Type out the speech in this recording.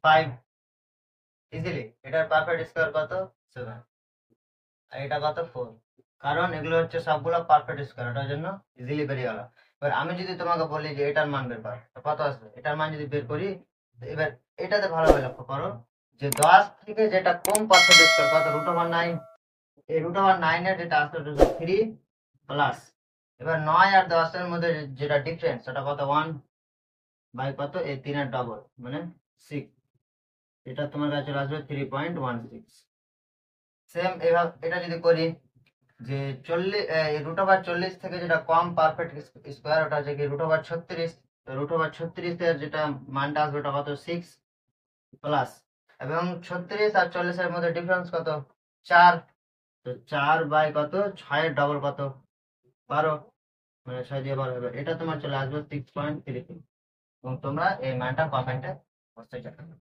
5 easily. এটার perfect square কত? 7। আর এটা কত? 4। কারণ এগুলো হচ্ছে সবগুলো পারফেক্ট স্কোয়ার, ওটার জন্য ইজিলি বেরিয়ে গেল। এবার আমি যদি তোমাকে বলি যে এটার মান বের করো, তো কত আসবে? এটার মান যদি বের করি, এবার এটাতে ভালোভাবে লক্ষ্য করো যে 10 থেকে যেটা কম পারফেক্ট স্কোয়ার কত? √9। এই √9 এর যেটা আসলে 3 প্লাস, এবার 9 আর 10 এর মধ্যে যেটা ডিফারেন্স সেটা কত? 1 বাই কত? এই 3 এর ডবল মানে 6। এটা তোমার কাছে আসবে 3.16। সেম এভাবে এটা যদি করি যে 40 √40 থেকে যেটা কম পারফেক্ট স্কোয়ার ওটা হচ্ছে কি √36। তো √36 এর যেটা মানটা আসবে ওটা কত? 6 প্লাস, এবং 36 আর 40 এর মধ্যে ডিফারেন্স কত? 4। তো 4 বাই কত? 6 এর ডবল কত? 12। মানে 6 দিয়ে 12 হবে, এটা তোমার চলে আসবে 6.33। এবং তোমরা এই মানটা কমেন্টে অবশ্যই জানাবে।